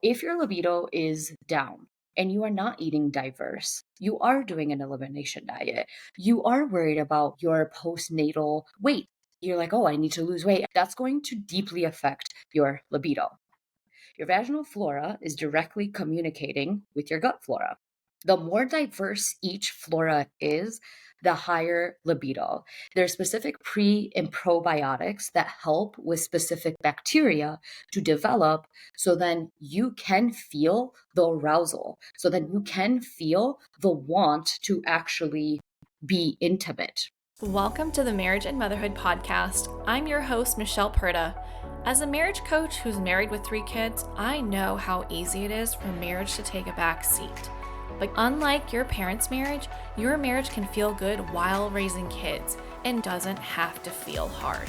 If your libido is down and you are not eating diverse, you are doing an elimination diet, you are worried about your postnatal weight. You're like, oh, I need to lose weight. That's going to deeply affect your libido. Your vaginal flora is directly communicating with your gut flora. The more diverse each flora is, the higher libido. There are specific pre and probiotics that help with specific bacteria to develop so then you can feel the arousal, so then you can feel the want to actually be intimate. Welcome to the Marriage and Motherhood podcast. I'm your host, Michelle Perda. As a marriage coach who's married with 3 kids, I know how easy it is for marriage to take a back seat. But unlike your parents' marriage, your marriage can feel good while raising kids and doesn't have to feel hard.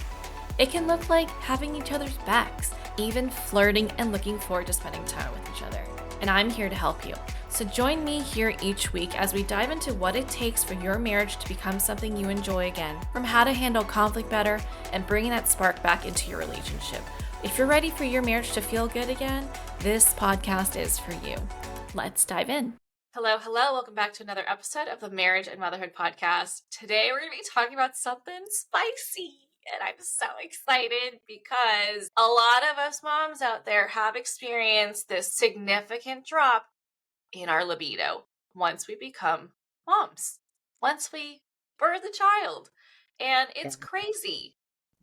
It can look like having each other's backs, even flirting and looking forward to spending time with each other. And I'm here to help you. So join me here each week as we dive into what it takes for your marriage to become something you enjoy again, from how to handle conflict better and bringing that spark back into your relationship. If you're ready for your marriage to feel good again, this podcast is for you. Let's dive in. Hello. Welcome back to another episode of the Marriage and Motherhood podcast. Today we're going to be talking about something spicy. And I'm so excited because a lot of us moms out there have experienced this significant drop in our libido once we become moms, once we birth a child. And it's crazy.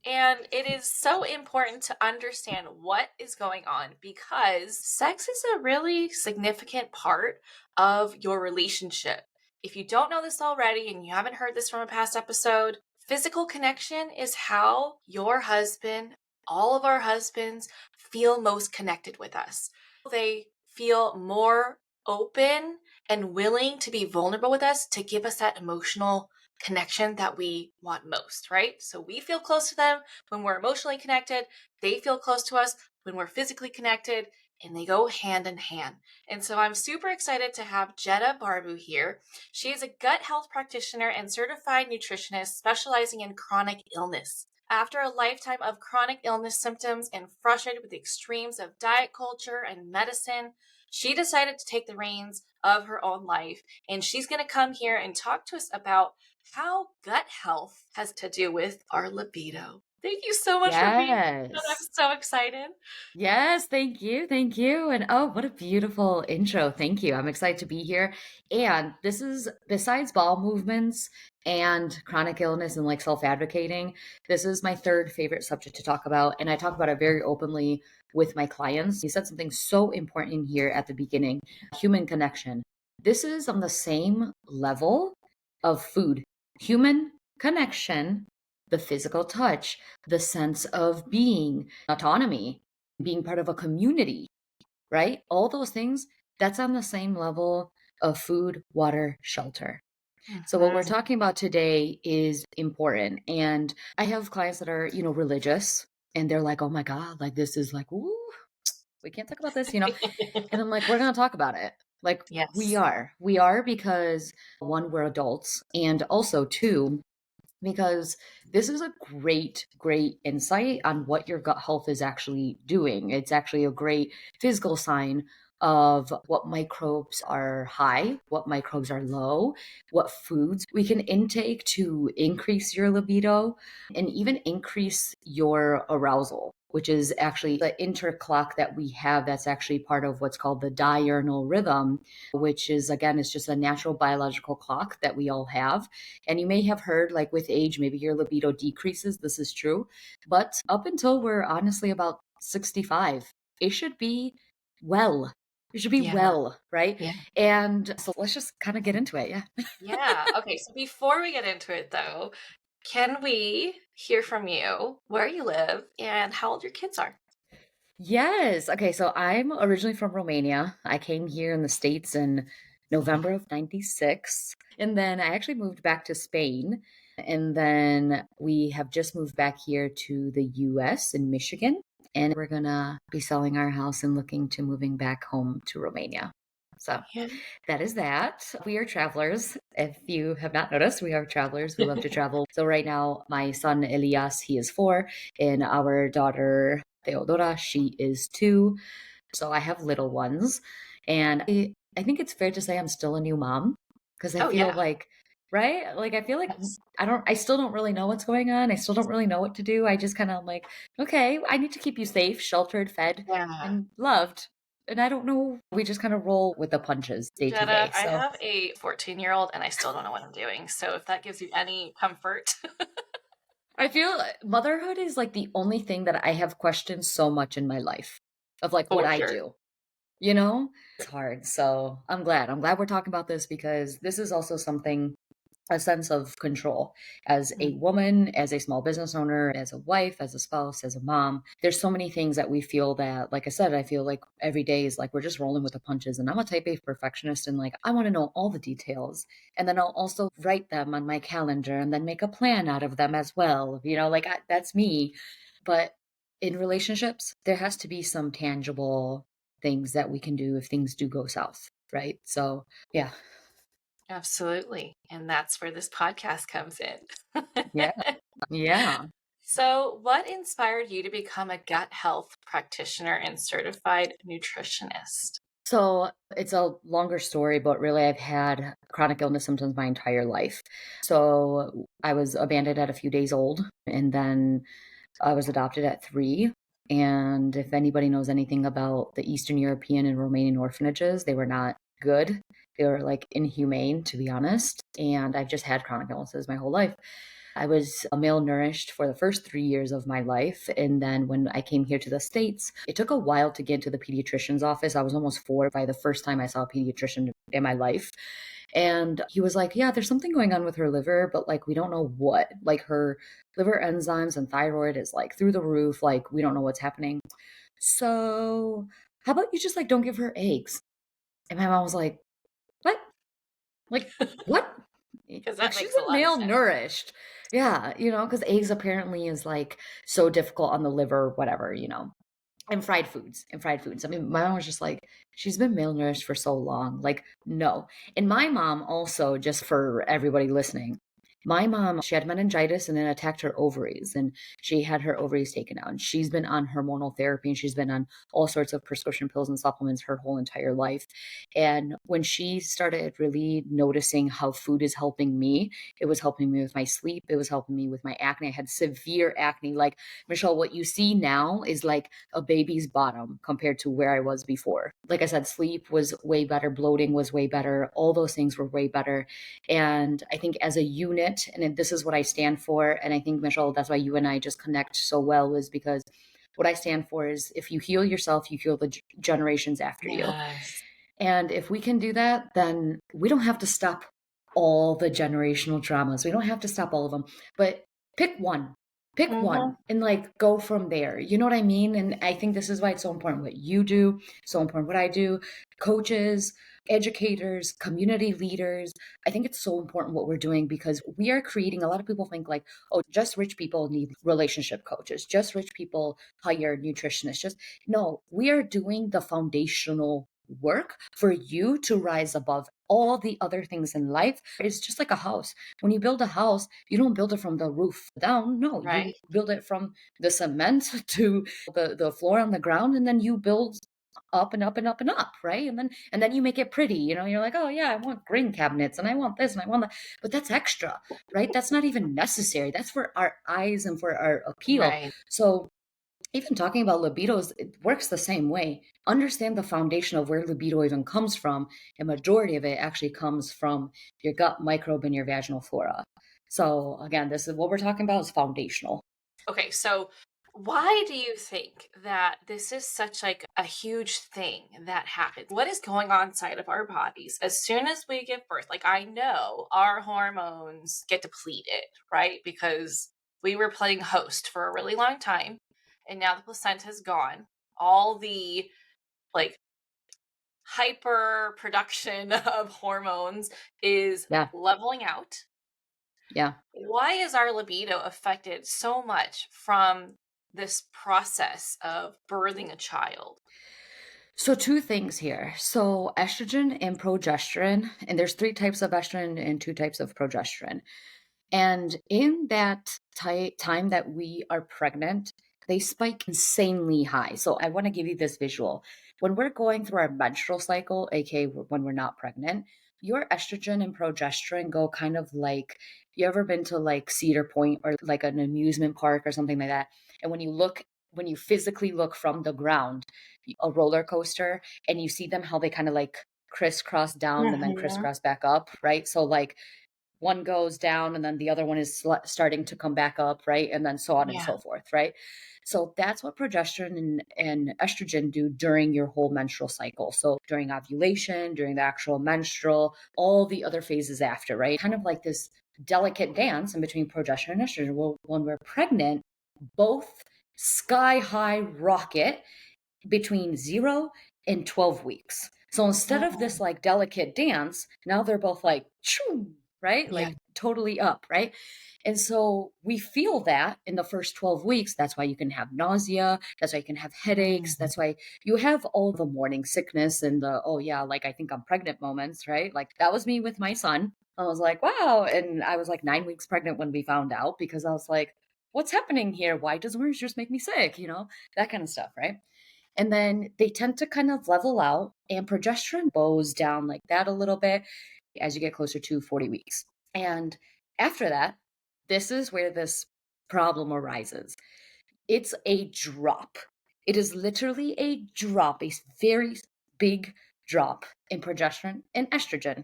And it is so important to understand what is going on because sex is a really significant part of your relationship. If you don't know this already and you haven't heard this from a past episode, physical connection is how your husband, all of our husbands, feel most connected with us. They feel more open and willing to be vulnerable with us to give us that emotional connection that we want most, right? So we feel close to them when we're emotionally connected. They feel close to us when we're physically connected, and they go hand in hand. And so I'm super excited to have Geta Barbu here. She is a gut health practitioner and certified nutritionist specializing in chronic illness. After a lifetime of chronic illness symptoms and frustrated with the extremes of diet culture and medicine, she decided to take the reins of her own life. And she's going to come here and talk to us about how gut health has to do with our libido. Thank you so much for being here. I'm Yes. so excited. Yes, thank you. Thank you. And oh, what a beautiful intro. Thank you. I'm excited to be here. And this is, besides bowel movements and chronic illness and like self-advocating, this is my third favorite subject to talk about. And I talk about it very openly with my clients. You said something so important here at the beginning, human connection. This is on the same level of food, human connection, the physical touch, the sense of being, autonomy, being part of a community, right? All those things, that's on the same level of food, water, shelter. So what we're talking about today is important. And I have clients that are, religious and they're like, oh my God, like this is like, ooh, we can't talk about this. And I'm like, we're going to talk about it. Like Yes. we are because one, we're adults. And also two, because this is a great insight on what your gut health is actually doing. It's actually a great physical sign of what microbes are high, what microbes are low, what foods we can intake to increase your libido and even increase your arousal, which is actually the interclock that we have that's actually part of what's called the diurnal rhythm, which is, again, it's just a natural biological clock that we all have. And you may have heard, like with age, maybe your libido decreases. This is true. But up until we're honestly about 65, it should be well. It should be Yeah. well, right? Yeah. And so let's just kind of get into it. Yeah. Yeah. Okay. So before we get into it, though, can we hear from you where you live and how old your kids are? Yes. Okay. So I'm originally from Romania. I came here in the States in November of 96. And then I actually moved back to Spain. And then we have just moved back here to the US in Michigan. And we're going to be selling our house and looking to moving back home to Romania. So Yeah. that is that. We are travelers. If you have not noticed, we are travelers. We love to travel. So right now, my son Elias, he is 4, and our daughter Theodora, she is 2. So I have little ones, and I think it's fair to say I'm still a new mom because I Oh, feel yeah. like, right? Like I feel like Yes. I still don't really know what's going on. I still don't really know what to do. I just kind of like, okay, I need to keep you safe, sheltered, fed, Yeah. and loved. And I don't know. We just kind of roll with the punches day to Jetta, day. I So have a 14-year-old and I still don't know what I'm doing. So if that gives you any comfort. I feel motherhood is like the only thing that I have questioned so much in my life of like what For I sure. do. You know? It's hard, so I'm glad. I'm glad we're talking about this because this is also something a sense of control as a Mhm. woman, as a small business owner, as a wife, as a spouse, as a mom. There's so many things that we feel that, like I said, I feel like every day is like we're just rolling with the punches. And I'm a type A perfectionist and like I want to know all the details. And then I'll also write them on my calendar and then make a plan out of them as well. Like that's me. But in relationships, there has to be some tangible things that we can do if things do go south, right? So, yeah. Absolutely. And that's where this podcast comes in. Yeah. Yeah. So, what inspired you to become a gut health practitioner and certified nutritionist? So it's a longer story, but really, I've had chronic illness symptoms my entire life. So I was abandoned at a few days old, and then I was adopted at 3. And if anybody knows anything about the Eastern European and Romanian orphanages, they were not good. They were like inhumane, to be honest. And I've just had chronic illnesses my whole life. I was malnourished for the first 3 years of my life. And then when I came here to the States, it took a while to get into the pediatrician's office. I was almost 4 by the first time I saw a pediatrician in my life. And he was like, yeah, there's something going on with her liver, but like, we don't know what. Like, her liver enzymes and thyroid is like through the roof. Like, we don't know what's happening. So, how about you just like don't give her eggs? And my mom was like, what? Like, what? Because Like, that she's makes a been lot of sense. malnourished. Yeah, because eggs apparently is, like, so difficult on the liver, whatever, and fried foods. I mean, my mom was just like, "She's been malnourished for so long." Like, no. And my mom also, just for everybody listening, my mom, she had meningitis and it attacked her ovaries, and she had her ovaries taken out. And she's been on hormonal therapy and she's been on all sorts of prescription pills and supplements her whole entire life. And when she started really noticing how food is helping me, it was helping me with my sleep, it was helping me with my acne. I had severe acne. Like, Michelle, what you see now is like a baby's bottom compared to where I was before. Like I said, sleep was way better, bloating was way better, all those things were way better. And I think as a unit, and this is what I stand for, and I think, Michelle, that's why you and I just connect so well, is because what I stand for is if you heal yourself, you heal the generations after you. Yes. And if we can do that, then we don't have to stop all the generational traumas. We don't have to stop all of them, but pick one. Pick Hmm. one and like go from there. You know what I mean? And I think this is why it's so important what you do, so important what I do, coaches, educators, community leaders. I think it's so important what we're doing because we are creating, a lot of people think like, oh, just rich people need relationship coaches, just rich people hire nutritionists. Just no, we are doing the foundational work for you to rise above all the other things in life. It's just like a house. When you build a house, you don't build it from the roof down. No, you Right. build it from the cement to the floor on the ground, and then you build up and up and up and up, right? And then you make it pretty. You're like, oh yeah, I want green cabinets and I want this and I want that. But that's extra, right? That's not even necessary. That's for our eyes and for our appeal. Right. So even talking about libidos, it works the same way. Understand the foundation of where libido even comes from. A majority of it actually comes from your gut microbe and your vaginal flora. So again, this is what we're talking about is foundational. Okay, so why do you think that this is such like a huge thing that happens? What is going on inside of our bodies as soon as we give birth? Like I know our hormones get depleted, right? Because we were playing host for a really long time and now the placenta has gone. All the like hyper production of hormones is Yeah, leveling out. yeah. Why is our libido affected so much from this process of birthing a child? So two things here. So estrogen and progesterone, and there's 3 types of estrogen and 2 types of progesterone. And in that time that we are pregnant, they spike insanely high. So I want to give you this visual. When we're going through our menstrual cycle, aka when we're not pregnant, your estrogen and progesterone go kind of like, you ever been to like Cedar Point or like an amusement park or something like that? And when you physically look from the ground, a roller coaster, and you see them how they kind of like crisscross down and then Mhm. crisscross back up, right? So like one goes down and then the other one is starting to come back up, right? And then so on and Yeah. so forth, right? So that's what progesterone and estrogen do during your whole menstrual cycle. So during ovulation, during the actual menstrual, all the other phases after, right? Kind of like this delicate dance in between progesterone and estrogen. Well, when we're pregnant, both sky high rocket between 0 and 12 weeks. So instead of Oh, this like delicate dance, now they're both like, choo, right? yeah. Like totally up, right? And so we feel that in the first 12 weeks. That's why you can have nausea. That's why you can have headaches. Mhm. That's why you have all the morning sickness and the, oh, yeah, like I think I'm pregnant moments, right? Like that was me with my son. I was like, wow. And I was like 9 weeks pregnant when we found out because I was like, what's happening here? Why does orange juice make me sick? That kind of stuff, right? And then they tend to kind of level out, and progesterone goes down like that a little bit as you get closer to 40 weeks. And after that, this is where this problem arises. It's a drop. It is literally a drop, a very big drop in progesterone and estrogen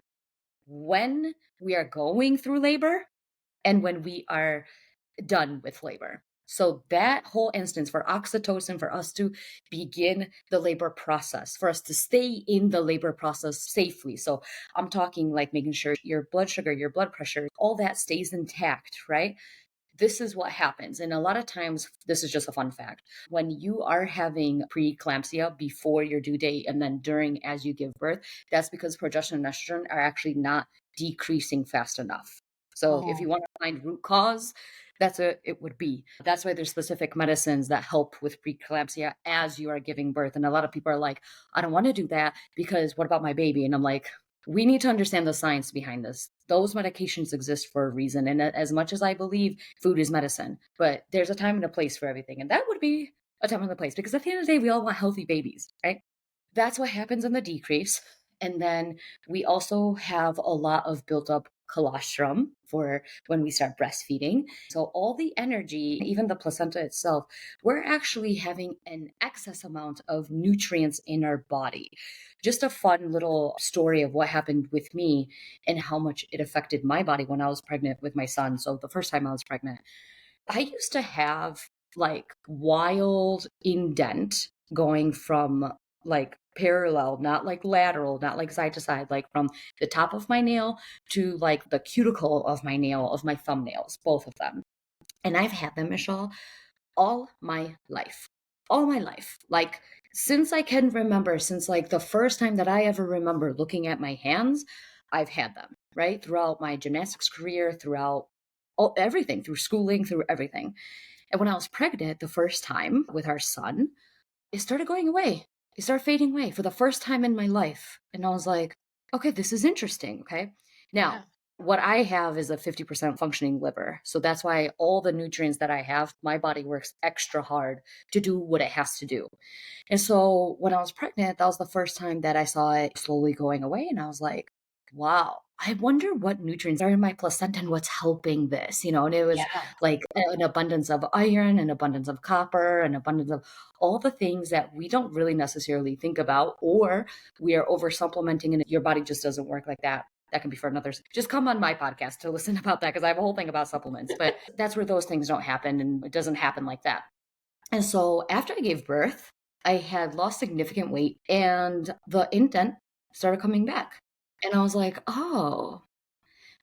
when we are going through labor and when we are done with labor. So that whole instance for oxytocin, for us to begin the labor process, for us to stay in the labor process safely. So I'm talking like making sure your blood sugar, your blood pressure, all that stays intact, right? This is what happens. And a lot of times, this is just a fun fact. When you are having preeclampsia before your due date and then during as you give birth, that's because progesterone and estrogen are actually not decreasing fast enough. So if Oh, you want to find root cause, it would be. That's why there's specific medicines that help with preeclampsia as you are giving birth. And a lot of people are like, I don't want to do that because what about my baby? And I'm like, we need to understand the science behind this. Those medications exist for a reason. And as much as I believe food is medicine, but there's a time and a place for everything. And that would be a time and a place because at the end of the day, we all want healthy babies, right? That's what happens in the decrease. And then we also have a lot of built up colostrum for when we start breastfeeding. So, all the energy, even the placenta itself, we're actually having an excess amount of nutrients in our body. Just a fun little story of what happened with me and how much it affected my body when I was pregnant with my son. So, the first time I was pregnant, I used to have like wild indent going from like parallel, not like lateral, not like side to side, like from the top of my nail to like the cuticle of my nail, of my thumbnails, both of them. And I've had them, Michelle, all my life. All my life. Like since I can remember, since like the first time that I ever remember looking at my hands, I've had them, right? Throughout my gymnastics career, throughout everything, through schooling, through everything. And when I was pregnant the first time with our son, it started going away. It started fading away for the first time in my life. And I was like, okay, this is interesting. Okay. Now, yeah. what I have is a 50% functioning liver. So that's why all the nutrients that I have, my body works extra hard to do what it has to do. And so when I was pregnant, that was the first time that I saw it slowly going away. And I was like, wow, I wonder what nutrients are in my placenta and what's helping this, and it was Yeah. like an abundance of iron, an abundance of copper, an abundance of all the things that we don't really necessarily think about, or we are over supplementing and your body just doesn't work like that. That can be for another. Just come on my podcast to listen about that because I have a whole thing about supplements. But that's where those things don't happen and it doesn't happen like that. And so after I gave birth, I had lost significant weight and the indent started coming back. And I was like, oh,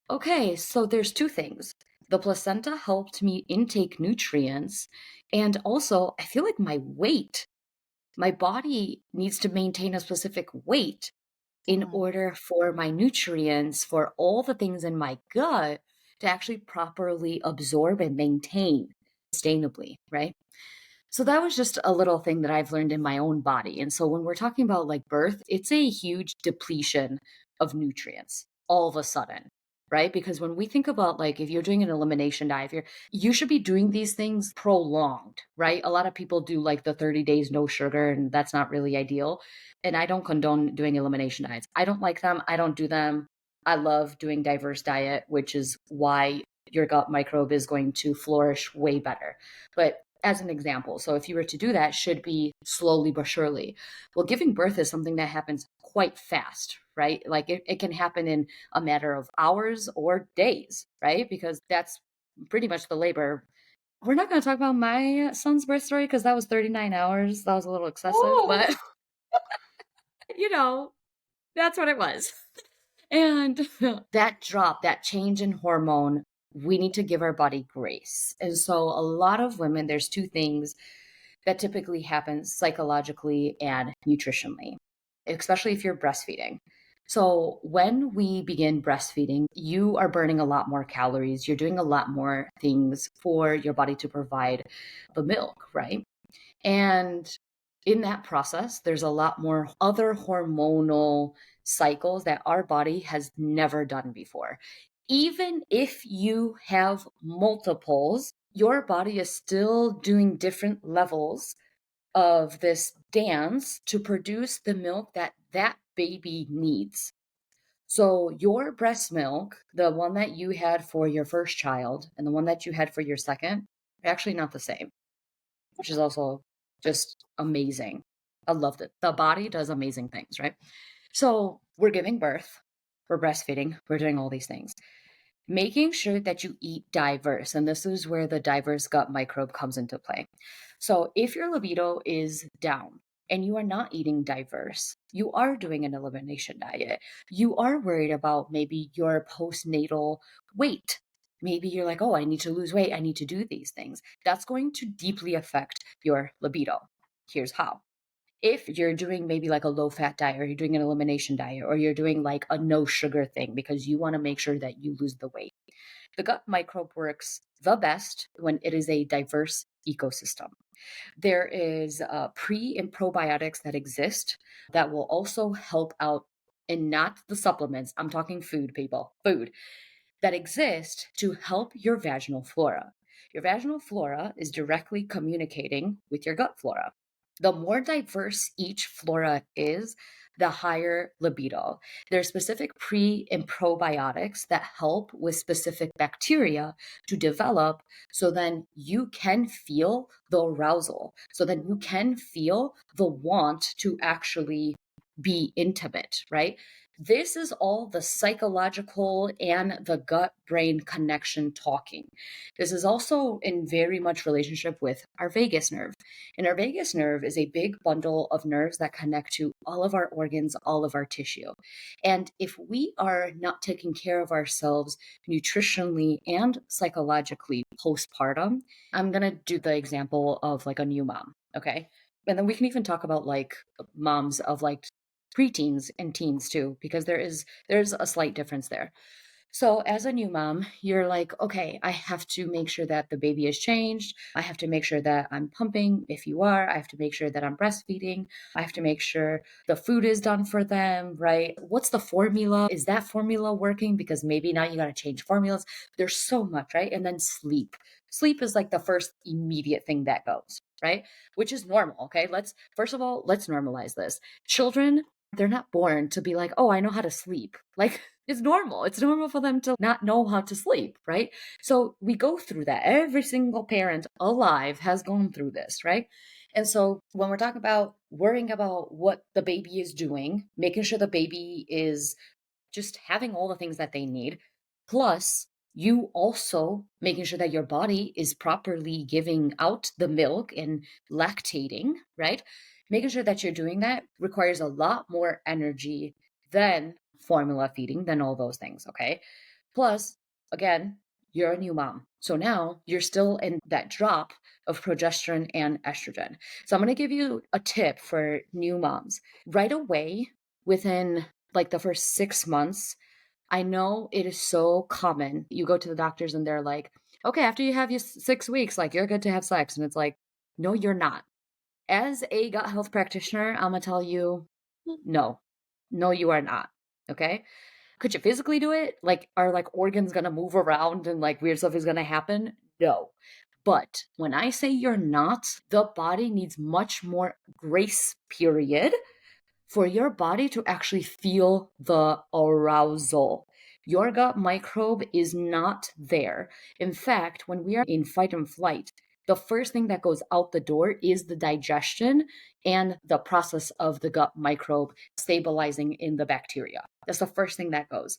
okay. So there's two things. The placenta helped me intake nutrients. And also, I feel like my body needs to maintain a specific weight in Mm. order for my nutrients, for all the things in my gut to actually properly absorb and maintain sustainably, right? So that was just a little thing that I've learned in my own body. And so when we're talking about like birth, it's a huge depletion of nutrients all of a sudden. right? Because when we think about like if you're doing an elimination diet, if you should be doing these things prolonged, right? A lot of people do like the 30 days no sugar, and that's not really ideal. And I don't condone doing elimination diets. I don't like them. I don't do them. I love doing diverse diet, which is why your gut microbe is going to flourish way better. But as an example, so if you were to do that, should be slowly but surely. Well, giving birth is something that happens quite fast, right? Like it can happen in a matter of hours or days, right? Because that's pretty much the labor. We're not going to talk about my son's birth story because that was 39 hours. That was a little excessive, Oh, but you know, that's what it was. And that drop, that change in hormone, we need to give our body grace. And so a lot of women, there's two things that typically happens psychologically and nutritionally, especially if you're breastfeeding. So, when we begin breastfeeding, you are burning a lot more calories. You're doing a lot more things for your body to provide the milk, right? And in that process, there's a lot more other hormonal cycles that our body has never done before. Even if you have multiples, your body is still doing different levels of this dance to produce the milk that that baby needs. So, your breast milk, the one that you had for your first child and the one that you had for your second, are actually not the same, which is also just amazing. I loved it. The body does amazing things, right? So, we're giving birth, we're breastfeeding, we're doing all these things. Making sure that you eat diverse, and this is where the diverse gut microbe comes into play. So, if your libido is down and you are not eating diverse, you are doing an elimination diet, you are worried about maybe your postnatal weight. Maybe you're like, oh, I need to lose weight, I need to do these things. That's going to deeply affect your libido. Here's how. If you're doing maybe like a low fat diet, or you're doing an elimination diet, or you're doing like a no sugar thing because you want to make sure that you lose the weight, the gut microbe works the best when it is a diverse ecosystem. There is pre and probiotics that exist that will also help out, and not the supplements. I'm talking food, people, food that exist to help your vaginal flora. Your vaginal flora is directly communicating with your gut flora. The more diverse each flora is, the higher libido. There are specific pre and probiotics that help with specific bacteria to develop so then you can feel the arousal. So then you can feel the want to actually be intimate, right? This is all the psychological and the gut brain connection talking. This is also in very much relationship with our vagus nerve. And our vagus nerve is a big bundle of nerves that connect to all of our organs, all of our tissue. And if we are not taking care of ourselves nutritionally and psychologically postpartum, I'm going to do the example of like a new mom, okay? And then we can even talk about like moms of like preteens and teens too, because there's a slight difference there. So as a new mom, you're like, okay, I have to make sure that the baby is changed. I have to make sure that I'm pumping if you are. I have to make sure that I'm breastfeeding. I have to make sure the food is done for them, right? What's the formula? Is that formula working? Because maybe now you got to change formulas. There's so much, right? And then sleep. Sleep is like the first immediate thing that goes, right? Which is normal, okay? First of all, let's normalize this. Children, they're not born to be like, oh, I know how to sleep. Like, it's normal. It's normal for them to not know how to sleep, right? So we go through that. Every single parent alive has gone through this, right? And so when we're talking about worrying about what the baby is doing, making sure the baby is just having all the things that they need, plus you also making sure that your body is properly giving out the milk and lactating, right? Making sure that you're doing that requires a lot more energy than formula feeding, than all those things, okay? Plus, again, you're a new mom. So now you're still in that drop of progesterone and estrogen. So I'm going to give you a tip for new moms. Right away, within like the first 6 months, I know it is so common. You go to the doctors and they're like, okay, after you have your 6 weeks, like you're good to have sex. And it's like, no, you're not. As a gut health practitioner, I'm going to tell you, no, no, you are not. Okay. Could you physically do it? Like, are like organs gonna move around and like weird stuff is gonna happen? No. But when I say you're not, the body needs much more grace period for your body to actually feel the arousal. Your gut microbe is not there. In fact, when we are in fight and flight, the first thing that goes out the door is the digestion and the process of the gut microbe stabilizing in the bacteria. That's the first thing that goes.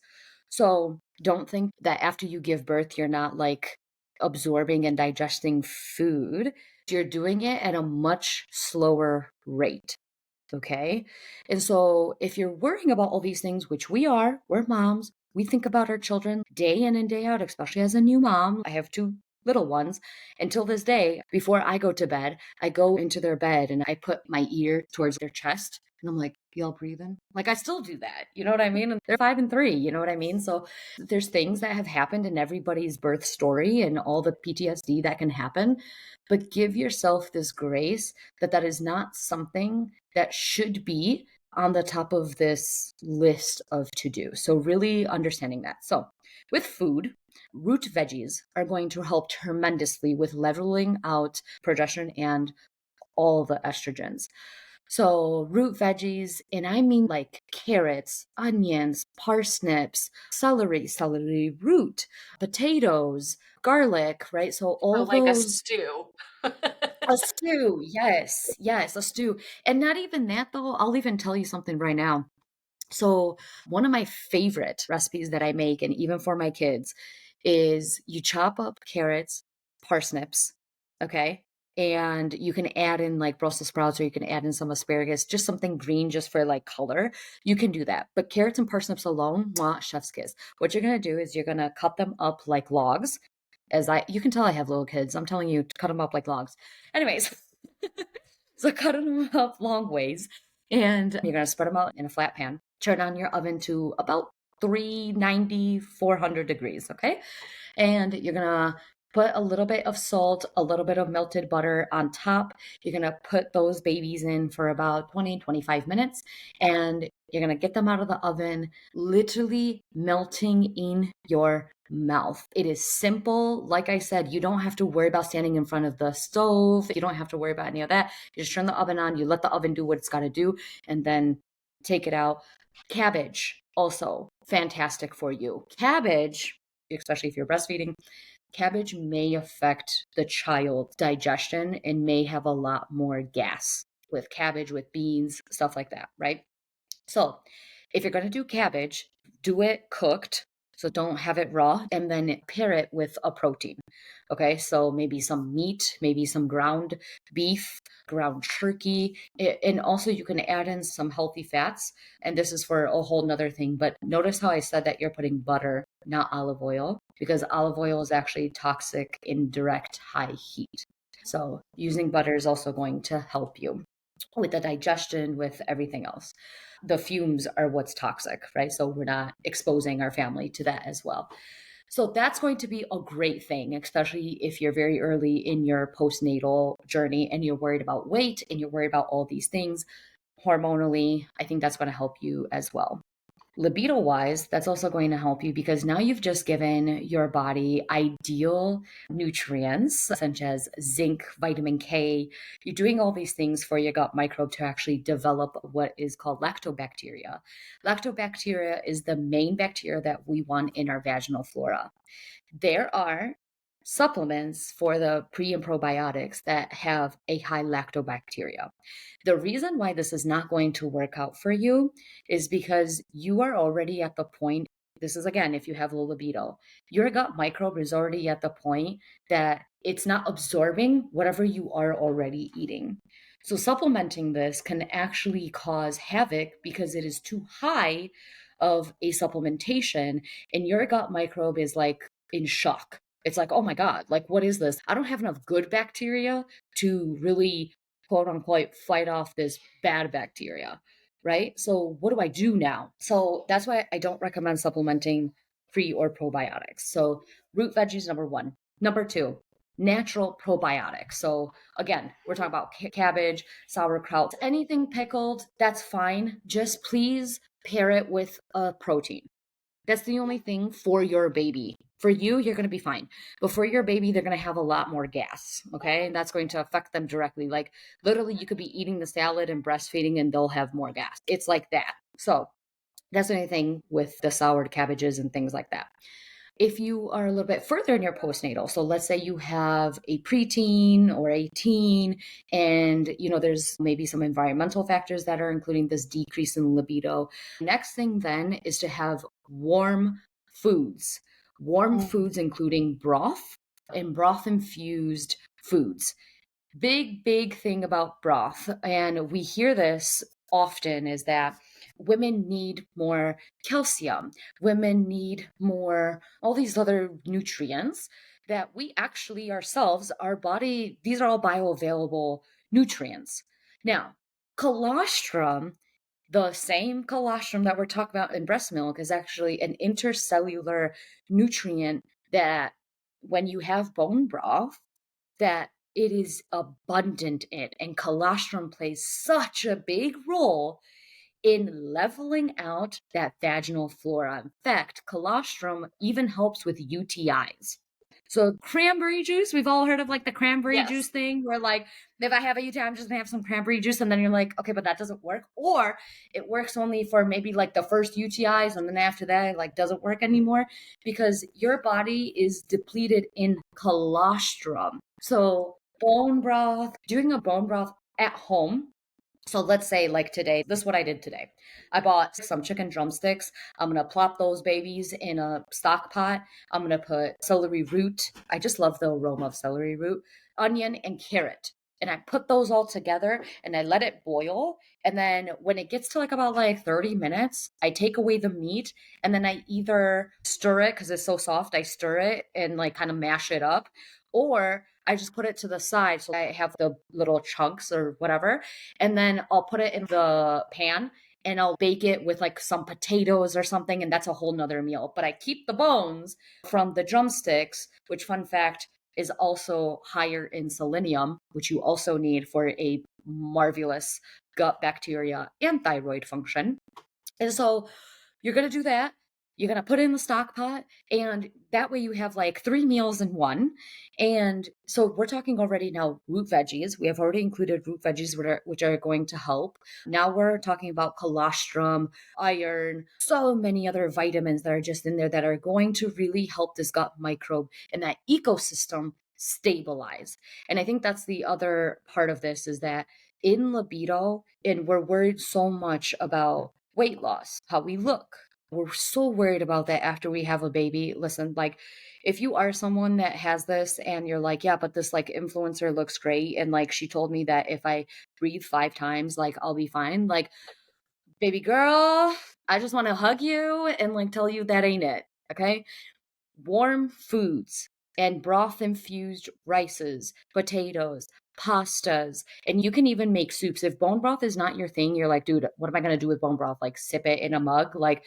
So don't think that after you give birth, you're not like absorbing and digesting food. You're doing it at a much slower rate. Okay. And so if you're worrying about all these things, which we are, we're moms, we think about our children day in and day out, especially as a new mom. I have two little ones. Until this day, before I go to bed, I go into their bed and I put my ear towards their chest. And I'm like, y'all breathing? Like, I still do that. You know what I mean? And they're 5 and 3. You know what I mean? So there's things that have happened in everybody's birth story and all the PTSD that can happen. But give yourself this grace that that is not something that should be on the top of this list of to do. So, really understanding that. So, with food, root veggies are going to help tremendously with leveling out progesterone and all the estrogens. So, root veggies, and I mean like carrots, onions, parsnips, celery root, potatoes, garlic, right? So, So all like a those stew. a stew, yes, a stew. And not even that though, I'll even tell you something right now. So, one of my favorite recipes that I make, and even for my kids, is you chop up carrots, parsnips, okay? And you can add in like Brussels sprouts or you can add in some asparagus, just something green just for like color. You can do that. But carrots and parsnips alone, mwah, chef's kiss. What you're going to do is you're going to cut them up like logs. You can tell I have little kids. I'm telling you, cut them up like logs. Anyways, so cutting them up long ways. And you're going to spread them out in a flat pan. Turn on your oven to about 390, 400 degrees. Okay. And you're going to put a little bit of salt, a little bit of melted butter on top. You're going to put those babies in for about 20, 25 minutes. And you're going to get them out of the oven, literally melting in your mouth. It is simple. Like I said, you don't have to worry about standing in front of the stove. You don't have to worry about any of that. You just turn the oven on, you let the oven do what it's got to do, and then take it out. Cabbage, also fantastic for you. Cabbage, especially if you're breastfeeding, cabbage may affect the child's digestion and may have a lot more gas with cabbage, with beans, stuff like that, right? So, if you're going to do cabbage, do it cooked. So, don't have it raw and then pair it with a protein. Okay. So, maybe some meat, maybe some ground beef, ground turkey. And also, you can add in some healthy fats. And this is for a whole nother thing. But notice how I said that you're putting butter, not olive oil, because olive oil is actually toxic in direct high heat. So, using butter is also going to help you with the digestion, with everything else. The fumes are what's toxic, right? So we're not exposing our family to that as well. So that's going to be a great thing, especially if you're very early in your postnatal journey and you're worried about weight and you're worried about all these things hormonally. I think that's going to help you as well. Libido wise, that's also going to help you because now you've just given your body ideal nutrients such as zinc, vitamin K. You're doing all these things for your gut microbe to actually develop what is called lactobacteria. Lactobacteria is the main bacteria that we want in our vaginal flora. There are supplements for the pre and probiotics that have a high lactobacteria. The reason why this is not going to work out for you is because you are already at the point. This is again, if you have low libido, your gut microbe is already at the point that it's not absorbing whatever you are already eating. So, supplementing this can actually cause havoc because it is too high of a supplementation, and your gut microbe is like in shock. It's like, oh my God, like, what is this? I don't have enough good bacteria to really, quote unquote, fight off this bad bacteria, right? So, what do I do now? So, that's why I don't recommend supplementing pre or probiotics. So, root veggies, number one. Number two, natural probiotics. So, again, we're talking about cabbage, sauerkraut, anything pickled, that's fine. Just please pair it with a protein. That's the only thing for your baby. For you, you're going to be fine. But for your baby, they're going to have a lot more gas. Okay. And that's going to affect them directly. Like literally, you could be eating the salad and breastfeeding, and they'll have more gas. It's like that. So that's the only thing with the soured cabbages and things like that. If you are a little bit further in your postnatal, so let's say you have a preteen or a teen, and there's maybe some environmental factors that are including this decrease in libido. Next thing then is to have foods, warm Mm. foods including broth and broth infused foods. Big thing about broth, and we hear this often, is that women need more calcium, women need more all these other nutrients that we actually ourselves, our body, these are all bioavailable nutrients. Now, colostrum, the same colostrum that we're talking about in breast milk, is actually an intercellular nutrient that when you have bone broth, that it is abundant in, and colostrum plays such a big role in leveling out that vaginal flora. In fact, colostrum even helps with UTIs. So cranberry juice, we've all heard of like the cranberry juice Yes. thing where like if I have a UTI, I'm just gonna have some cranberry juice, and then you're like, okay, but that doesn't work. Or it works only for maybe like the first UTIs, and then after that it like doesn't work anymore because your body is depleted in colostrum. So bone broth, doing a bone broth at home. So let's say, like today, this is what I did today. I bought some chicken drumsticks. I'm gonna plop those babies in a stock pot. I'm gonna put celery root. I just love the aroma of celery root, onion, and carrot. And I put those all together and I let it boil. And then when it gets to like about like 30 minutes, I take away the meat and then I either stir it because it's so soft, I stir it and like kind of mash it up, or I just put it to the side so I have the little chunks or whatever, and then I'll put it in the pan and I'll bake it with like some potatoes or something, and that's a whole nother meal. But I keep the bones from the drumsticks, which, fun fact, is also higher in selenium, which you also need for a marvelous gut bacteria and thyroid function. And so you're going to do that. You're going to put it in the stock pot, and that way you have like three meals in one. And so we're talking already now root veggies. We have already included root veggies, which are going to help. Now we're talking about colostrum, iron, so many other vitamins that are just in there that are going to really help this gut microbe and that ecosystem stabilize. And I think that's the other part of this, is that in libido, and we're worried so much about weight loss, how we look. We're so worried about that after we have a baby. Listen, like if you are someone that has this and you're like, yeah, but this like influencer looks great, and like she told me that if I breathe 5 times, like I'll be fine. Like, baby girl, I just want to hug you and like tell you that ain't it. Okay. Warm foods and broth infused rices, potatoes, pastas, and you can even make soups. If bone broth is not your thing, you're like, dude, what am I going to do with bone broth? Like, sip it in a mug? Like,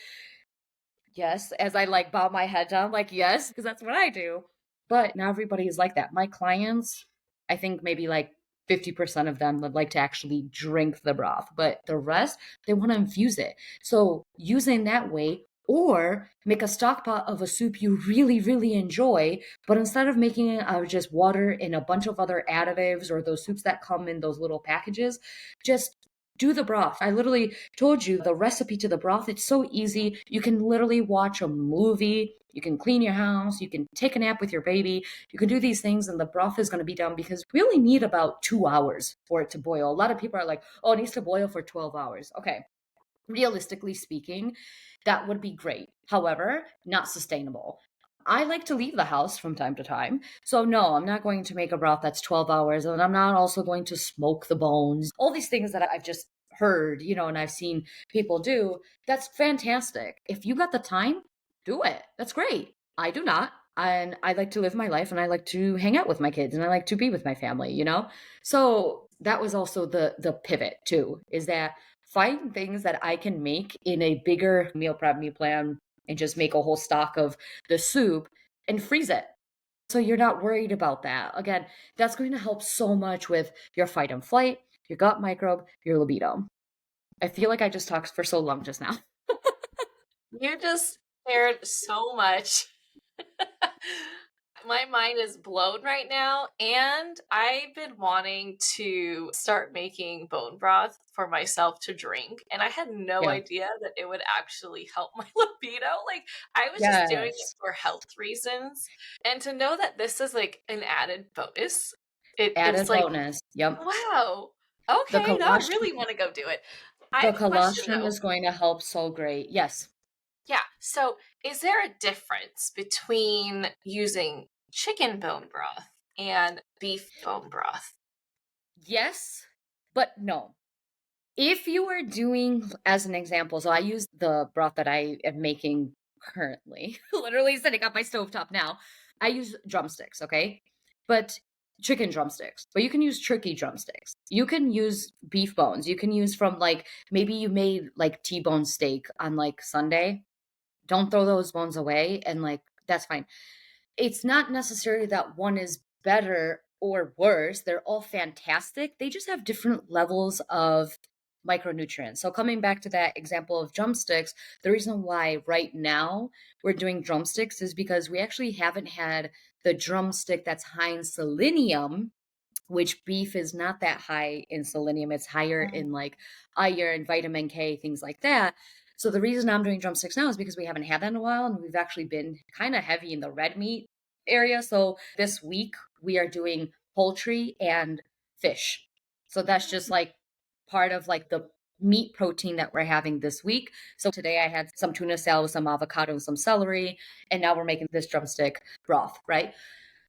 yes, as I like bow my head down, like, yes, because that's what I do. But not everybody is like that. My clients, I think maybe like 50% of them would like to actually drink the broth, but the rest, they want to infuse it. So using that way, or make a stock pot of a soup you really enjoy, but instead of making it out of just water and a bunch of other additives or those soups that come in those little packages, just do the broth. I literally told you the recipe to the broth. It's so easy. You can literally watch a movie. You can clean your house. You can take a nap with your baby. You can do these things, and the broth is going to be done because we only need about 2 hours for it to boil. A lot of people are like, oh, it needs to boil for 12 hours. Okay. Realistically speaking, that would be great. However, not sustainable. I like to leave the house from time to time. So, no, I'm not going to make a broth that's 12 hours, and I'm not also going to smoke the bones. All these things that I've just heard, and I've seen people do. That's fantastic. If you got the time, do it. That's great. I do not. And I like to live my life, and I like to hang out with my kids, and I like to be with my family. So that was also the pivot too, is that find things that I can make in a bigger meal prep meal plan and just make a whole stock of the soup and freeze it. So you're not worried about that. Again, that's going to help so much with your fight and flight, your gut microbe, your libido. I feel like I just talked for so long just now. You just shared so much. My mind is blown right now, and I've been wanting to start making bone broth for myself to drink, and I had no Yeah. idea that it would actually help my libido. Like, I was just doing it Yes. for health reasons, and to know that this is like an added bonus, it's Added like, bonus. Yep. wow. The Okay, now I colostrum really want to go do it. I the have a question colostrum though. is going to help so great. Yes. Yeah. So, is there a difference between using chicken bone broth and beef bone broth? Yes, but no. If you are doing, as an example, so I use the broth that I am making currently, literally sitting on my stovetop now. I use drumsticks, okay? But chicken drumsticks. But you can use turkey drumsticks. You can use beef bones. You can use from like maybe you made like T-bone steak on like Sunday. Don't throw those bones away and like that's fine. It's not necessarily that one is better or worse. They're all fantastic. They just have different levels of micronutrients. So coming back to that example of drumsticks, the reason why right now we're doing drumsticks is because we actually haven't had the drumstick that's high in selenium, which beef is not that high in selenium. It's higher Mm. in like iron, vitamin K, things like that. So the reason I'm doing drumsticks now is because we haven't had that in a while and we've actually been kind of heavy in the red meat area. So this week we are doing poultry and fish. So that's just like part of like the meat protein that we're having this week. So today I had some tuna salad with some avocado and some celery, and now we're making this drumstick broth, right?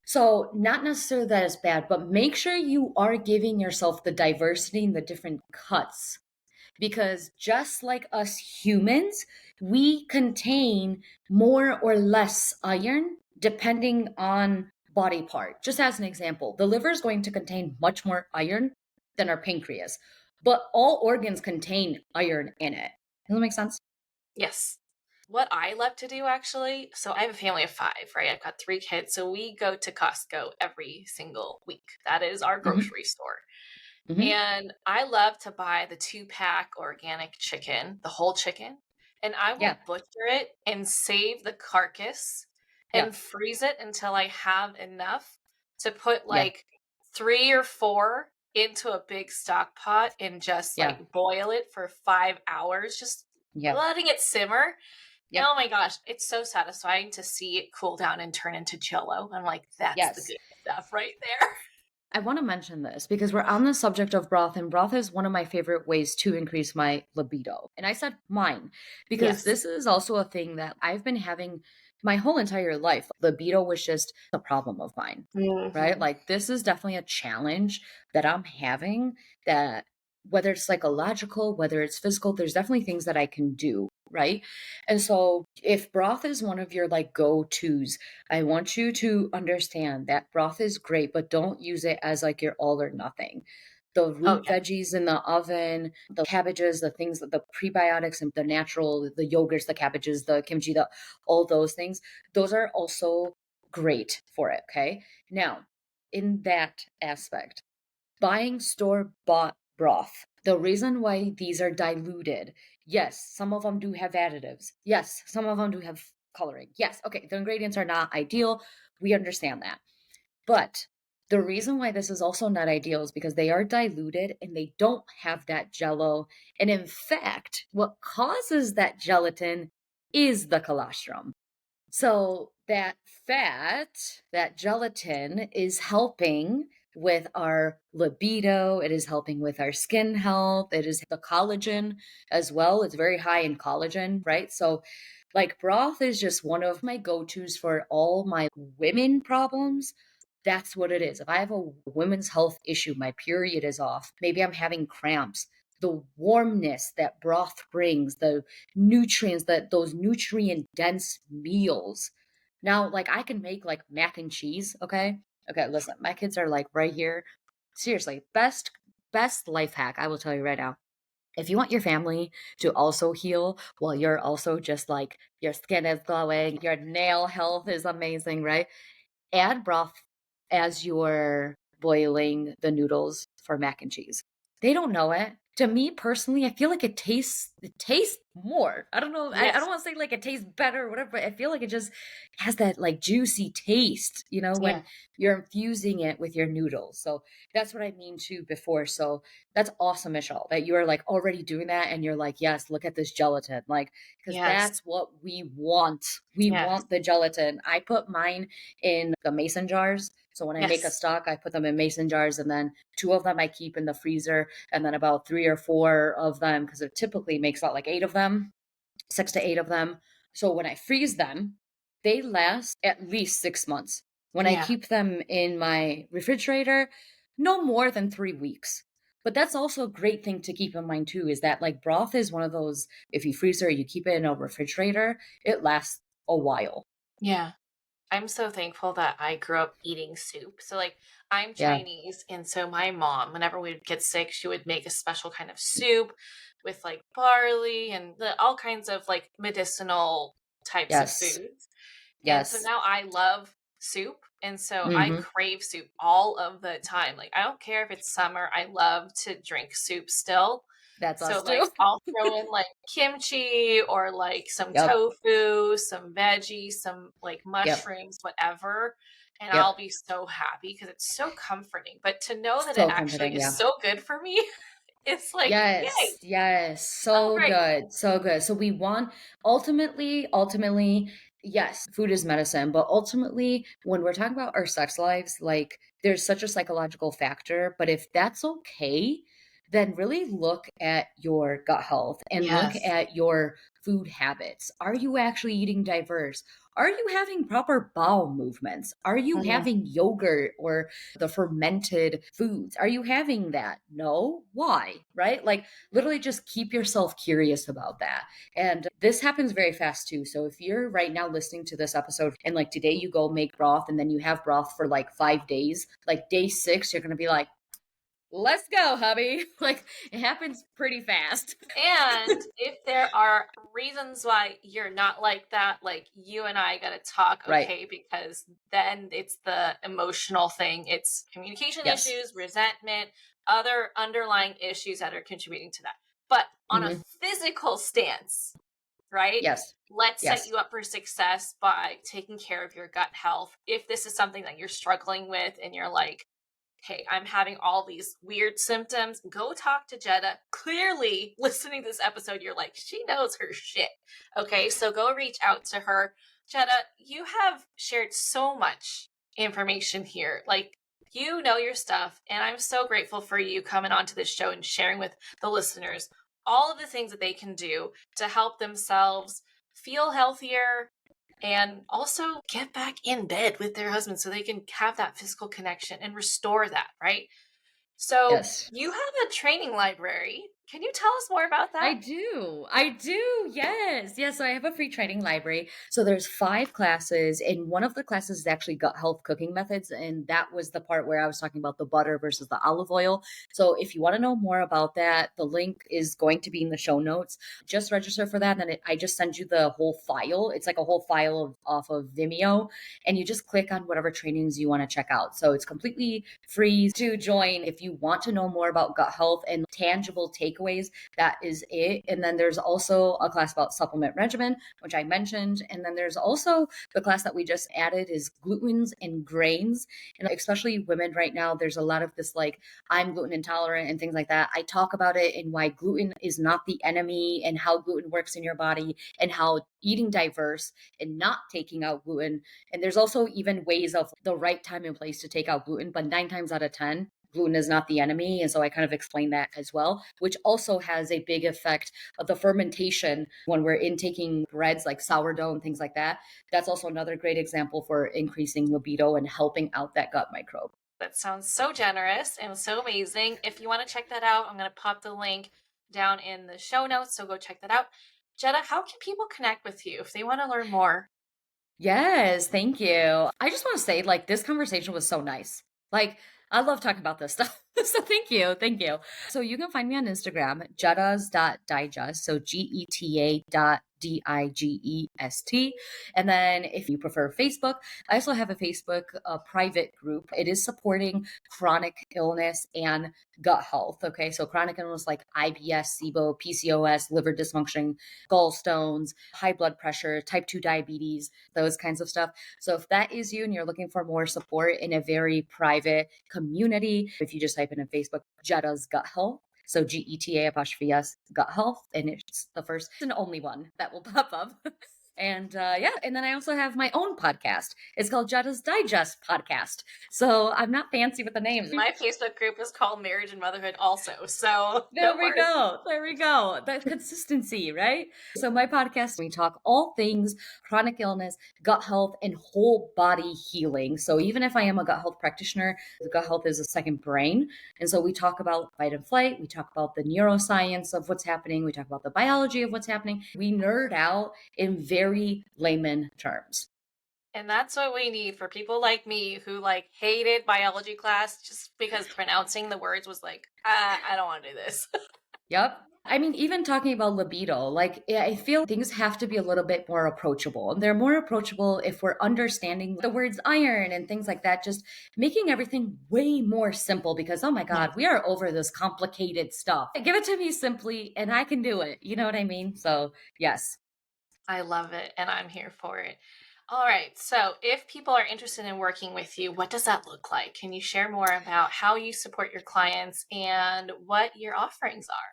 So, not necessarily that it's bad, but make sure you are giving yourself the diversity and the different cuts. Because just like us humans, we contain more or less iron depending on body part. Just as an example, the liver is going to contain much more iron than our pancreas, but all organs contain iron in it. Does that make sense? Yes. What I love to do actually, so I have a family of five, right? I've got three kids. So we go to Costco every single week. That is our Hmm. grocery store. Hmm. And I love to buy the 2-pack organic chicken, the whole chicken, and I Yeah, will butcher it and save the carcass yeah, and freeze it until I have enough to put yeah, like 3 or 4 into a big stock pot and just yeah, like boil it for 5 hours, just yeah, letting it simmer. And yep, oh my gosh, it's so satisfying to see it cool down and turn into jello. I'm like, that's the yes. good stuff right there. I want to mention this because we're on the subject of broth, and broth is one of my favorite ways to increase my libido. And I said mine because Yes. this is also a thing that I've been having my whole entire life. Libido was just a problem of mine, right? Mhm. Like, this is definitely a challenge that I'm having that whether it's psychological, whether it's physical, there's definitely things that I can do. Right. And so if broth is one of your like go tos, I want you to understand that broth is great, but don't use it as like your all or nothing. The Oh, root yeah. veggies in the oven, the cabbages, the things that the prebiotics and the natural, the yogurts, the cabbages, the kimchi, the all those things, those are also great for it. Okay. Now, in that aspect, buying store bought broth. The reason why these are diluted, yes, some of them do have additives. Yes, some of them do have coloring. Yes, okay, the ingredients are not ideal. We understand that. But the reason why this is also not ideal is because they are diluted and they don't have that jello. And in fact, what causes that gelatin is the colostrum. So that fat, that gelatin is helping with our libido. It is helping with our skin health. It is the collagen as well. It's very high in collagen, right? So, like, broth is just one of my go tos for all my women problems. That's what it is. If I have a women's health issue, my period is off, maybe I'm having cramps, the warmness that broth brings, the nutrients, that those nutrient dense meals. Now, like I can make like mac and cheese, okay? Okay, listen, my kids are like right here. Seriously, best life hack I will tell you right now. If you want your family to also heal while you're also just like your skin is glowing, your nail health is amazing, right? Add broth as you're boiling the noodles for mac and cheese. They don't know it. To me personally, I feel like it tastes more. I don't know. I Yes. don't want to say like it tastes better or whatever, but I feel like it just has that like juicy taste, Yeah. when you're infusing it with your noodles. So that's what I mean too before. So that's awesome, Michelle, that you are like already doing that and you're like, yes, look at this gelatin. Like, because Yes. that's what we want. We Yes. want the gelatin. I put mine in the mason jars. So when I make a Yes. stock, I put them in mason jars and then two of them I keep in the freezer and then about three or four of them, because it typically makes out like eight of them, six to eight of them. So when I freeze them, they last at least 6 months. When I Yeah. keep them in my refrigerator, no more than 3 weeks. But that's also a great thing to keep in mind too, is that like broth is one of those, if you freeze it or you keep it in a refrigerator, it lasts a while. Yeah. I'm so thankful that I grew up eating soup. So, like, I'm Yeah. Chinese, and so my mom, whenever we'd get sick, she would make a special kind of soup with like barley and all kinds of like medicinal types of Yes. foods. And so Yes. now I love soup. And so I Hmm. crave soup all of the time. Like, I don't care if it's summer, I love to drink soup still. That's So, us like, too. I'll throw in like kimchi or like some Yep. tofu, some veggies, some like Yep. mushrooms, whatever. And I'll Yep. be so happy because it's so comforting. But to know that it So actually comforting. is Yeah. so good for me, it's like, Yes, yay. yes, All so right. good, so good. So we want ultimately, yes, food is medicine, but ultimately, when we're talking about our sex lives, like there's such a psychological factor. But if that's okay, then really look at your gut health and look Yes. at your food habits. Are you actually eating diverse? Are you having proper bowel movements? Are you Mhm. having yogurt or the fermented foods? Are you having that? No. Why? Right? Like literally just keep yourself curious about that. And this happens very fast too. So if you're right now listening to this episode and like today you go make broth and then you have broth for like 5 days, like day six, you're going to be like, let's go, hubby. Like it happens pretty fast. And if there are reasons why you're not like that, like you and I got to talk, Right. okay? Because then it's the emotional thing, it's communication Yes. issues, resentment, other underlying issues that are contributing to that. But on a Hmm. physical stance, right? Yes. Let's set Yes. you up for success by taking care of your gut health. If this is something that you're struggling with and you're like, hey, I'm having all these weird symptoms, go talk to Jetta. Clearly, listening to this episode, you're like, she knows her shit. Okay, so go reach out to her. Jetta, you have shared so much information here. Like, you know your stuff, and I'm so grateful for you coming onto this show and sharing with the listeners all of the things that they can do to help themselves feel healthier, and also get back in bed with their husband so they can have that physical connection and restore that, right? So, Yes. you have a training library. Can you tell us more about I that? do. I do. Yes. Yes. So I have a free training library. So there's 5 classes, and one of the classes is actually gut health cooking methods. And that was the part where I was talking about the butter versus the olive oil. So if you want to know more about that, the link is going to be in the show notes. Just register for that. And then I just send you the whole file. It's like a whole file off of Vimeo. And you just click on whatever trainings you want to check out. So it's completely free to join if you want to know more about gut health and tangible takeaways. That is it. And then there's also a class about supplement regimen, which I mentioned. And then there's also the class that we just added is glutens and grains. And especially women right now, there's a lot of this like, I'm gluten intolerant and things like that. I talk about it and why gluten is not the enemy and how gluten works in your body and how eating diverse and not taking out gluten. And there's also even ways of the right time and place to take out gluten, but 9 times out of 10, gluten is not the enemy. And so I kind of explain that as well, which also has a big effect of the fermentation when we're intaking breads like sourdough and things like that. That's also another great example for increasing libido and helping out that gut microbe. That sounds so generous and so amazing. If you want to check that out, I'm going to pop the link down in the show notes, so go check that out. Jetta, how can people connect with you if they want to learn more? Yes, thank you. I just want to say, like, this conversation was so nice. Like, I love talking about this stuff. So thank you. Thank you. So you can find me on Instagram, jettas.digest. So GETA.digest. And then if you prefer Facebook, I also have a Facebook private group. It is supporting chronic illness and gut health. Okay. So chronic illness like IBS, SIBO, PCOS, liver dysfunction, gallstones, high blood pressure, type 2 diabetes, those kinds of stuff. So if that is you and you're looking for more support in a very private community, if you just type in Facebook, Jetta's Gut Health. So GETA Gut Health, and it's the first and only one that will pop up. And yeah, and then I also have my own podcast. It's called Jetta's Digest Podcast. So I'm not fancy with the names. My Facebook group is called Marriage and Motherhood also, so There don't we worry. go. There we go. That consistency, right? So, my podcast, we talk all things chronic illness, gut health, and whole body healing. So, even if I am a gut health practitioner, the gut health is a second brain. And so, we talk about fight and flight. We talk about the neuroscience of what's happening. We talk about the biology of what's happening. We nerd out in very layman terms. And that's what we need for people like me who like hated biology class just because pronouncing the words was like, I don't want to do this. Yep. I mean, even talking about libido, like I feel things have to be a little bit more approachable. And they're more approachable if we're understanding the words iron and things like that, just making everything way more simple because, oh my God, we are over this complicated stuff. Give it to me simply and I can do it. You know what I mean? So, yes. I love it and I'm here for it. All right. So, if people are interested in working with you, what does that look like? Can you share more about how you support your clients and what your offerings are?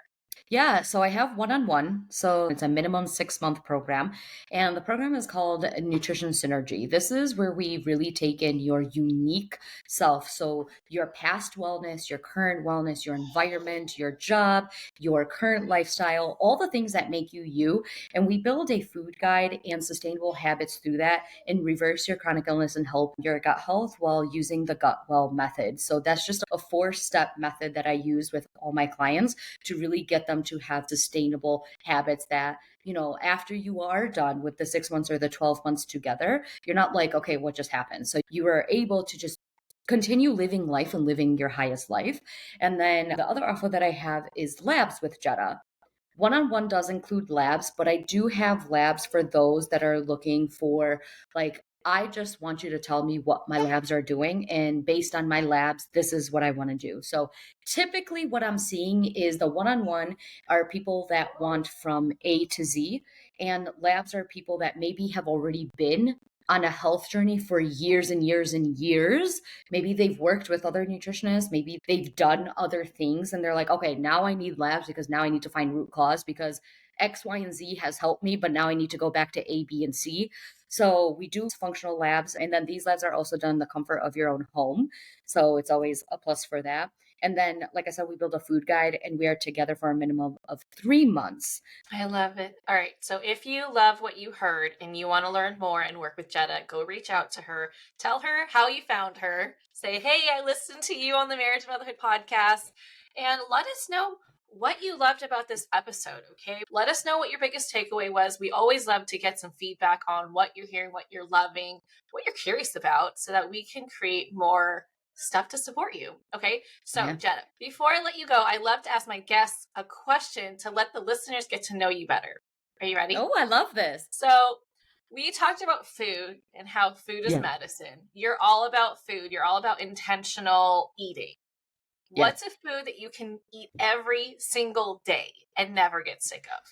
Yeah, so I have one-on-one. So it's a minimum 6-month program. And the program is called Nutrition Synergy. This is where we really take in your unique self. So your past wellness, your current wellness, your environment, your job, your current lifestyle, all the things that make you you. And we build a food guide and sustainable habits through that and reverse your chronic illness and help your gut health while using the gut well method. So that's just a 4-step method that I use with all my clients to really get them to have sustainable habits that, after you are done with the 6 months or the 12 months together, you're not like, okay, what just happened? So you are able to just continue living life and living your highest life. And then the other offer that I have is labs with Jetta. One-on-one does include labs, but I do have labs for those that are looking for, like, I just want you to tell me what my labs are doing. And based on my labs, this is what I want to do. So typically, what I'm seeing is the one-on-one are people that want from A to Z, and labs are people that maybe have already been on a health journey for years and years and years. Maybe they've worked with other nutritionists, maybe they've done other things, and they're like, okay, now I need labs because now I need to find root cause because X, Y, and Z has helped me, but now I need to go back to A, B, and C. So we do functional labs, and then these labs are also done in the comfort of your own home. So it's always a plus for that. And then, like I said, we build a food guide and we are together for a minimum of 3 months. I love it. All right. So if you love what you heard and you want to learn more and work with Jetta, go reach out to her. Tell her how you found her. Say, hey, I listened to you on the Marriage and Motherhood podcast. And let us know what you loved about this episode. Okay. Let us know what your biggest takeaway was. We always love to get some feedback on what you're hearing, what you're loving, what you're curious about, so that we can create more stuff to support you. Okay. So, Yeah. Jetta, before I let you go, I love to ask my guests a question to let the listeners get to know you better. Are you ready? Oh, I love this. So, we talked about food and how food is Yeah. medicine. You're all about food, you're all about intentional eating. Yeah. What's a food that you can eat every single day and never get sick of?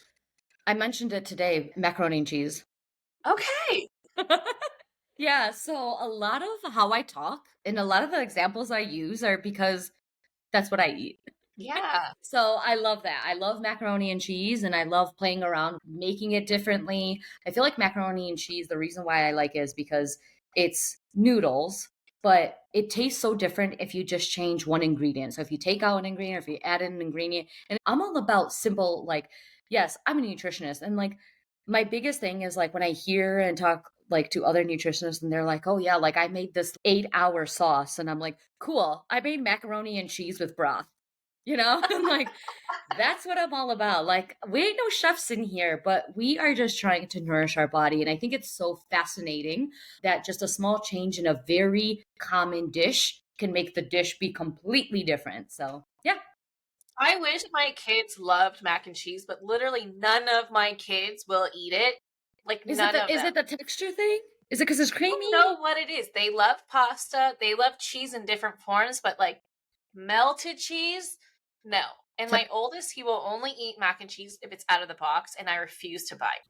I mentioned it today, macaroni and cheese. Okay. Yeah, so a lot of how I talk and a lot of the examples I use are because that's what I eat. Yeah. So I love that. I love macaroni and cheese and I love playing around, making it differently. I feel like macaroni and cheese, the reason why I like it is because it's noodles, but it tastes so different if you just change one ingredient. So if you take out an ingredient, or if you add in an ingredient, and I'm all about simple, like, yes, I'm a nutritionist. And like my biggest thing is like when I hear and talk like to other nutritionists and they're like, oh yeah, like I made this 8-hour sauce. And I'm like, cool, I made macaroni and cheese with broth. I'm like, that's what I'm all about. Like, we ain't no chefs in here, but we are just trying to nourish our body. And I think it's so fascinating that just a small change in a very common dish can make the dish be completely different. So, yeah. I wish my kids loved mac and cheese, but literally none of my kids will eat it. Like none of Is them. it the texture thing? Is it because it's I don't know creamy? what it is. They love pasta. They love cheese in different forms, but like melted cheese, no. And So my oldest, he will only eat mac and cheese if it's out of the box, and I refuse to buy it.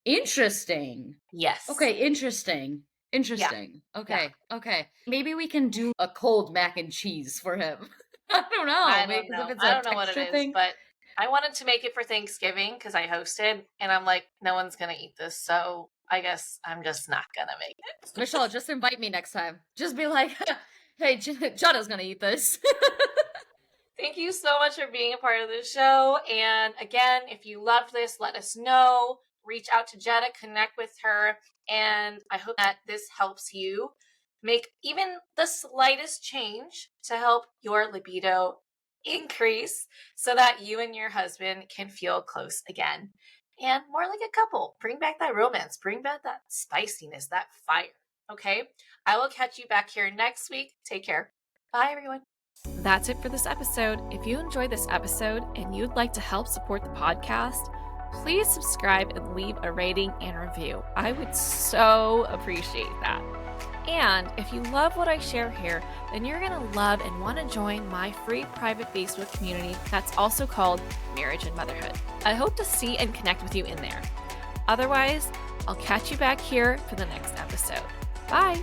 interesting. Yes. Okay, interesting. Yeah. Interesting. Yeah. Okay, okay. Maybe we can do a cold mac and cheese for him. I don't know, I don't because if know. it's I a don't know what it texture is, thing. but I wanted to make it for Thanksgiving because I hosted, and I'm like, no one's gonna eat this, so I guess I'm just not gonna make it. Michelle, just invite me next time. Just be like, hey, Jonna's gonna eat this. Thank you so much for being a part of the show. And again, if you loved this, let us know. Reach out to Jetta, connect with her. And I hope that this helps you make even the slightest change to help your libido increase so that you and your husband can feel close again and more like a couple. Bring back that romance, bring back that spiciness, that fire. Okay. I will catch you back here next week. Take care. Bye, everyone. That's it for this episode. If you enjoyed this episode and you'd like to help support the podcast, please subscribe and leave a rating and review. I would so appreciate that. And if you love what I share here, then you're going to love and want to join my free private Facebook community that's also called Marriage and Motherhood. I hope to see and connect with you in there. Otherwise, I'll catch you back here for the next episode. Bye!